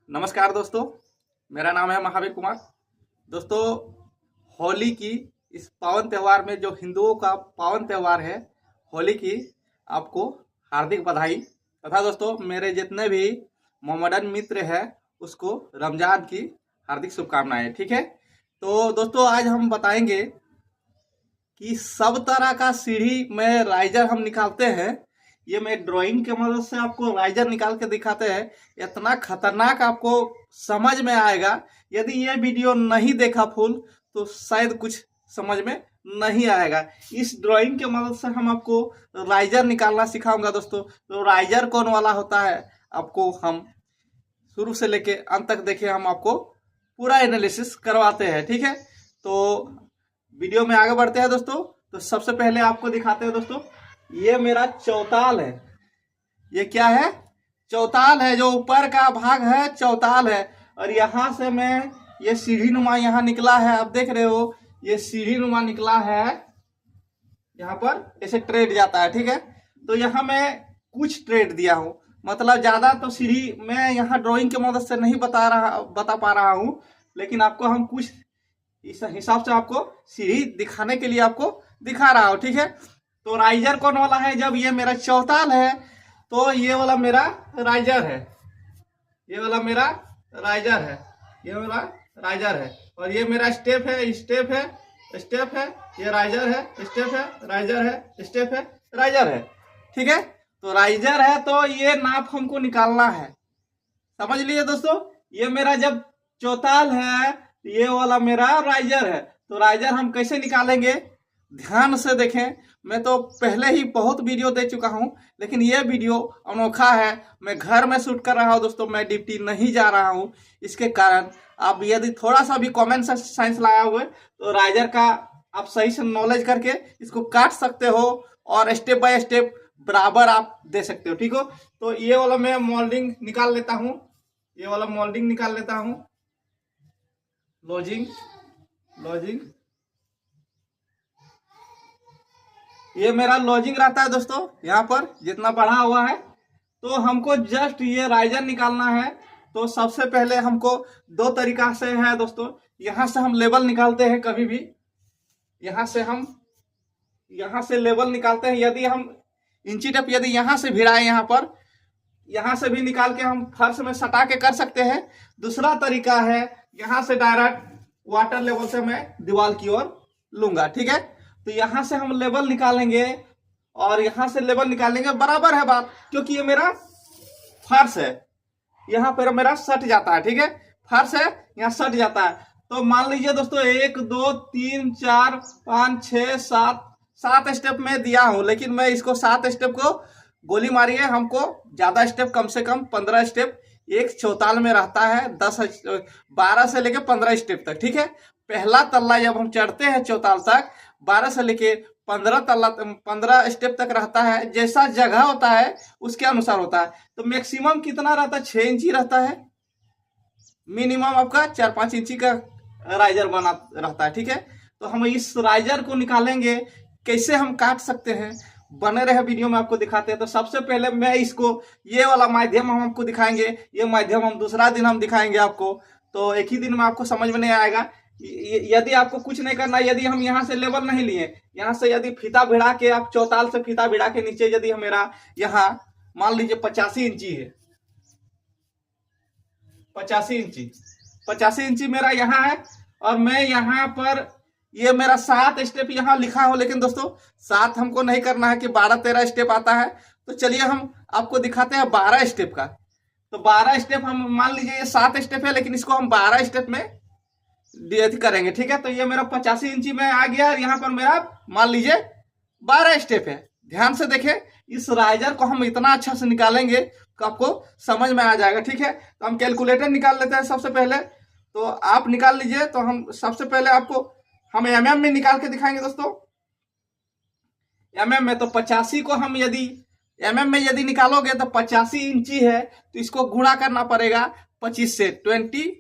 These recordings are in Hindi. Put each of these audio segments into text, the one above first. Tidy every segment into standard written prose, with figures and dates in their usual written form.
नमस्कार दोस्तों, मेरा नाम है महावीर कुमार। दोस्तों, होली की इस पावन त्यौहार में जो हिंदुओं का पावन त्यौहार है होली की, आपको हार्दिक बधाई तथा दोस्तों मेरे जितने भी मोहम्मदन मित्र हैं उसको रमजान की हार्दिक शुभकामनाएं। ठीक है, तो दोस्तों आज हम बताएंगे कि सब तरह का सीढ़ी में राइजर हम निकालते हैं। ये मैं ड्राइंग के मदद से आपको राइजर निकाल के दिखाते हैं। इतना खतरनाक आपको समझ में आएगा। यदि ये वीडियो नहीं देखा फुल तो शायद कुछ समझ में नहीं आएगा। इस ड्राइंग के मदद से हम आपको राइजर निकालना सिखाऊंगा दोस्तों। तो राइजर कौन वाला होता है आपको हम शुरू से लेके अंत तक देखिए, हम आपको पूरा एनालिसिस करवाते हैं। ठीक है, तो वीडियो में आगे बढ़ते हैं दोस्तों। तो सबसे पहले आपको दिखाते हैं दोस्तों, ये मेरा चौताल है। ये क्या है? चौताल है। जो ऊपर का भाग है चौताल है, और यहां से मैं ये सीढ़ी नुमा यहाँ निकला है। आप देख रहे हो ये सीढ़ी नुमा निकला है, यहाँ पर ऐसे ट्रेड जाता है। ठीक है, तो यहाँ मैं कुछ ट्रेड दिया हूँ, मतलब ज्यादा तो सीढ़ी मैं यहाँ ड्राइंग की मदद से नहीं बता पा रहा हूँ, लेकिन आपको हम कुछ इस हिसाब से आपको सीढ़ी दिखाने के लिए आपको दिखा रहा हूँ। ठीक है, तो राइजर कौन वाला है? जब ये मेरा चौताल है तो ये वाला मेरा राइजर है, ये वाला मेरा राइजर है, ये वाला राइजर है। और ये मेरा स्टेप है, स्टेप है, स्टेप है, ये राइजर है, स्टेप है, राइजर है, स्टेप है, राइजर है। ठीक है, तो राइजर है तो ये नाप हमको निकालना है। समझ लिए दोस्तों, ये मेरा जब चौताल है ये वाला मेरा राइजर है। तो राइजर हम कैसे निकालेंगे, ध्यान से देखें। मैं तो पहले ही बहुत वीडियो दे चुका हूं, लेकिन ये वीडियो अनोखा है। मैं घर में शूट कर रहा हूं दोस्तों, मैं ड्यूटी नहीं जा रहा हूं। इसके कारण आप यदि थोड़ा सा भी कॉमन साइंस लाया हुए तो राइजर का आप सही से नॉलेज करके इसको काट सकते हो और स्टेप बाय स्टेप बराबर आप दे सकते हो। ठीक हो, तो ये वाला मैं मोल्डिंग निकाल लेता हूँ, ये वाला मोल्डिंग निकाल लेता हूँ। लॉजिंग लॉजिंग ये मेरा लॉजिंग रहता है दोस्तों, यहाँ पर जितना बढ़ा हुआ है। तो हमको जस्ट ये राइजर निकालना है। तो सबसे पहले हमको दो तरीका से है दोस्तों। यहाँ से हम लेवल निकालते हैं, कभी भी यहाँ से लेवल निकालते हैं। यदि हम इंची टेप यदि यहाँ से भिड़ाए, यहाँ पर यहाँ से भी निकाल के हम फर्श में सटा के कर सकते हैं। दूसरा तरीका है यहाँ से डायरेक्ट वाटर लेवल से मैं दीवार की ओर लूंगा। ठीक है, तो यहां से हम लेवल निकालेंगे और यहां से लेवल निकालेंगे, बराबर है बात, क्योंकि ये मेरा फर्श है, यहाँ पर मेरा सट जाता है। ठीक है, फर्श है, यहाँ सट जाता है। तो मान लीजिए दोस्तों 1 2 3 4 5 6 7 स्टेप में दिया हूं, लेकिन मैं इसको 7 स्टेप को गोली मारी है। हमको ज्यादा स्टेप, कम से कम 15 स्टेप एक चौताल में रहता है, 12 से लेके 15 स्टेप तक। ठीक है, पहला तल्ला जब हम चढ़ते हैं चौताल तक 12 से लेके 15 स्टेप तक रहता है। जैसा जगह होता है उसके अनुसार होता है। तो मैक्सिमम कितना रहता है? 6 इंची रहता है। मिनिमम आपका 4-5 इंची का राइजर बना रहता है। ठीक है, तो हम इस राइजर को निकालेंगे, कैसे हम काट सकते हैं, बने रहे वीडियो में आपको दिखाते हैं। तो सबसे पहले मैं इसको, ये वाला माध्यम हम आपको दिखाएंगे, ये माध्यम हम दूसरा दिन हम दिखाएंगे आपको। तो एक ही दिन में आपको समझ में नहीं आएगा। यदि आपको कुछ नहीं करना, यदि हम यहाँ से लेवल नहीं लिए, यहाँ से यदि फीता भिड़ा के, आप चौताल से फीता भिड़ा के नीचे यदि मेरा यहाँ मान लीजिए 85 इंची है, 85 इंची मेरा यहाँ है, और मैं यहाँ पर ये मेरा 7 स्टेप यहाँ लिखा हो। लेकिन दोस्तों 7 हमको नहीं करना है कि 12-13 स्टेप आता है। तो चलिए हम आपको दिखाते हैं 12 स्टेप का। तो 12 स्टेप हम मान लीजिए ये 7 स्टेप है, लेकिन इसको हम 12 स्टेप में करेंगे। ठीक है, तो ये मेरा 85 इंची में आ गया, यहाँ पर मेरा मान लीजिए 12 स्टेप है। ध्यान से देखें, इस राइजर को हम इतना अच्छा से निकालेंगे कि आपको समझ में आ जाएगा। ठीक है, तो हम कैलकुलेटर निकाल लेते हैं सबसे पहले। तो आप निकाल लीजिए। तो हम सबसे पहले आपको हम mm में निकाल के दिखाएंगे दोस्तों। mm में तो 85 को हम यदि mm में यदि निकालोगे तो 85 इंची है, तो इसको गुणा करना पड़ेगा 25 से, 25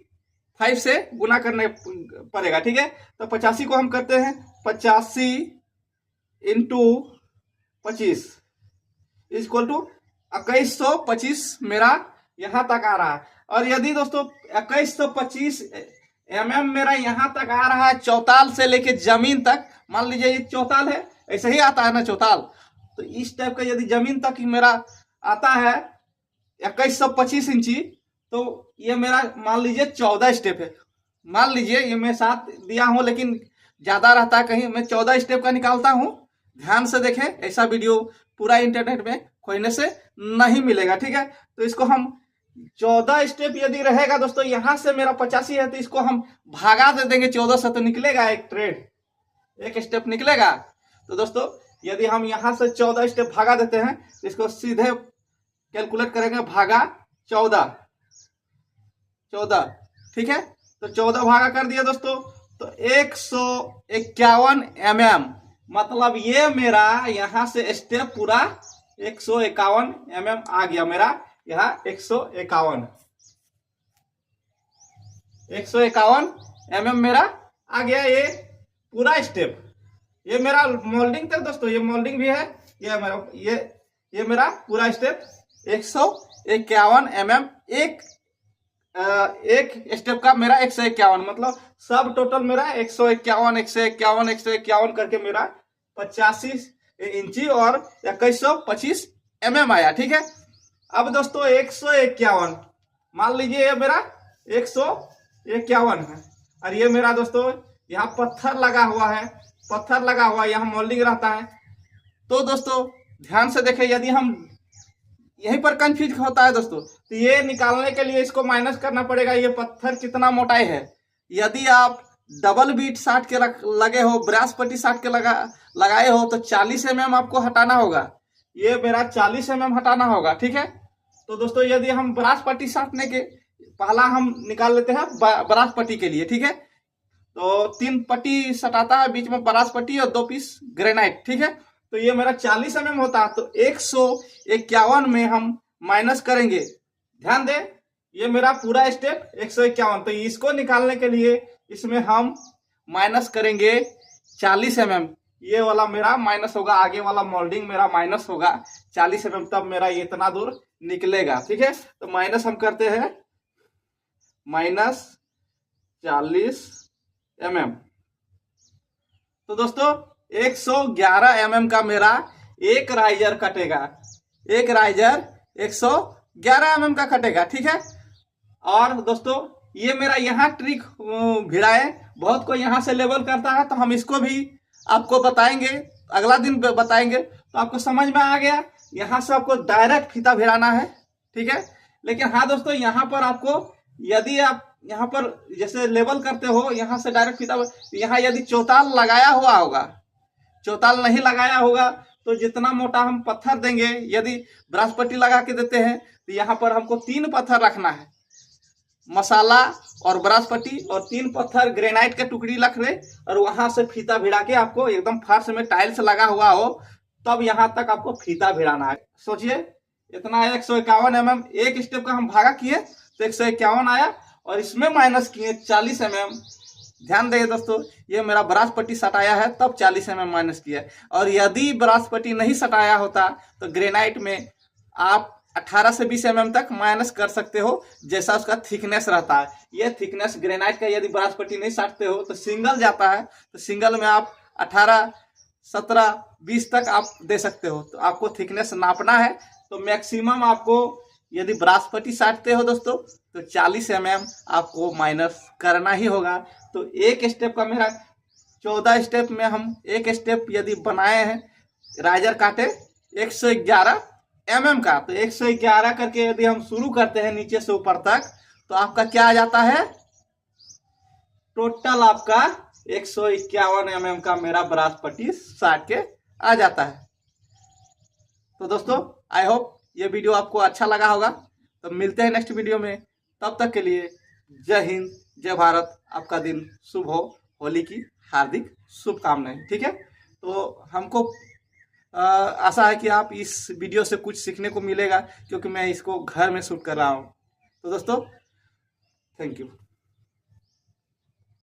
से गुना करने पड़ेगा। ठीक है, तो 85 को हम करते हैं 85 इंटू 25 इक्वल टू 2125 मेरा यहां तक आ रहा है। और यदि दोस्तों 2125 mm मेरा यहाँ तक आ रहा है, चौताल से लेके जमीन तक, मान लीजिए ये चौताल है, ऐसे ही आता है ना चौताल, तो इस टाइप का यदि जमीन तक ही मेरा आता है 2125 इंची, तो ये मेरा मान लीजिए 14 स्टेप है। मान लीजिए ये मैं 7 दिया हूं, लेकिन ज्यादा रहता है, कहीं मैं 14 स्टेप का निकालता हूं। ध्यान से देखें, ऐसा वीडियो पूरा इंटरनेट में खोजने से नहीं मिलेगा, ठीक है। तो इसको हम 14 स्टेप यदि रहेगा दोस्तों, यहां से मेरा 85 है, तो इसको हम भागा दे देंगे 14 से, तो निकलेगा एक ट्रेड, एक स्टेप निकलेगा। तो दोस्तों यदि हम यहां से 14 स्टेप भागा देते हैं, तो इसको सीधे कैलकुलेट करेंगे, भागा 14, ठीक है। तो 14 भागा कर दिया दोस्तों, तो 151 mm, मतलब ये मेरा यहां से स्टेप पूरा 151 mm आ गया मेरा यहाँ 151 mm मेरा आ गया ये पूरा स्टेप। ये मेरा मोल्डिंग तक दोस्तों, ये मोल्डिंग भी है, ये मेरा ये मेरा पूरा स्टेप 151 mm एक स्टेप का मेरा 151, मतलब सब टोटल मेरा 151 करके मेरा 85 इंची और 2125 mm आया, ठीक है। अब दोस्तों 151 मान लीजिए ये मेरा 151 है, और ये मेरा दोस्तों यहाँ पत्थर लगा हुआ है, यहाँ मोल्डिंग रहता है। तो दोस्तों ध्यान से देखें, यदि हम यहीं पर कंफ्यूज होता है दोस्तों, तो ये निकालने के लिए इसको माइनस करना पड़ेगा, ये पत्थर कितना मोटाई है। यदि आप डबल बीट साट के लगे हो, ब्रास पट्टी साट के लगाए हो, तो 40 mm आपको हटाना होगा, ये मेरा 40 mm हटाना होगा, ठीक है। तो दोस्तों यदि हम ब्रास पट्टी साटने के पहला हम निकाल लेते हैं ब्रास पट्टी के लिए, ठीक है। तो 3 पट्टी सटाता है, बीच में ब्रास पट्टी और 2 पीस ग्रेनाइट, ठीक है। तो ये मेरा 40 mm होता है, तो 151 में हम माइनस करेंगे। ध्यान दे, ये मेरा पूरा स्टेप 151, तो इसको निकालने के लिए इसमें हम माइनस करेंगे 40 mm, ये वाला मेरा माइनस होगा, आगे वाला मोल्डिंग मेरा माइनस होगा 40 mm, तब मेरा ये इतना दूर निकलेगा, ठीक है। तो माइनस हम करते हैं -40 mm। तो दोस्तों 111 mm का मेरा एक राइजर कटेगा, एक राइजर 111 mm का कटेगा, ठीक है। और दोस्तों ये मेरा यहाँ ट्रिक भिड़ाए, बहुत कोई यहाँ से लेवल करता है, तो हम इसको भी आपको बताएंगे, अगला दिन बताएंगे, तो आपको समझ में आ गया। यहाँ से आपको डायरेक्ट फीता भिड़ाना है, ठीक है। लेकिन हाँ दोस्तों, यहाँ पर आपको यदि आप यहाँ पर जैसे लेवल करते हो, यहाँ से डायरेक्ट फीता, यहाँ यदि चौताल लगाया हुआ होगा, चौताल नहीं लगाया होगा, तो जितना मोटा हम पत्थर देंगे, यदि ब्रास पट्टी लगा के देते हैं, तो यहाँ पर हमको 3 पत्थर रखना है, मसाला और ब्रास पट्टी, और 3 पत्थर ग्रेनाइट के टुकड़ी रख ले, और वहां से फीता भिड़ा के आपको एकदम फर्श में टाइल्स लगा हुआ हो, तब यहाँ तक आपको फीता भिड़ाना है। सोचिए इतना 151 mm, एक स्टेप का हम भागा किए तो 151 आया, और इसमें माइनस किए 40 mm। ध्यान दें दोस्तों, ये मेरा ब्रास पट्टी सटाया है तब 40 mm माइनस किया, और यदि ब्रास पट्टी नहीं सटाया होता तो ग्रेनाइट में आप 18 से 20 mm तक माइनस कर सकते हो, जैसा उसका थिकनेस रहता है। ये थिकनेस ग्रेनाइट का यदि ब्रास पट्टी नहीं साटते हो तो सिंगल जाता है, तो सिंगल में आप 18, 17, 20 तक आप दे सकते हो। तो आपको थिकनेस नापना है, तो मैक्सिमम आपको यदि ब्रास पट्टी साटते हो दोस्तों, तो 40 mm आपको माइनस करना ही होगा। तो एक स्टेप का मेरा 14 स्टेप में हम एक स्टेप यदि बनाए हैं, राइजर काटे 111 mm का, तो 111 करके यदि हम शुरू करते हैं नीचे से ऊपर तक, तो आपका क्या आ जाता है, टोटल आपका 151 mm का मेरा ब्रास पट्टी साट के आ जाता है। तो दोस्तों आई होप ये वीडियो आपको अच्छा लगा होगा। तो मिलते हैं नेक्स्ट वीडियो में, तब तक के लिए जय हिंद, जय भारत, आपका दिन शुभ हो, होली की हार्दिक शुभकामनाएं, ठीक है। तो हमको आशा है कि आप इस वीडियो से कुछ सीखने को मिलेगा, क्योंकि मैं इसको घर में शूट कर रहा हूँ। तो दोस्तों थैंक यू।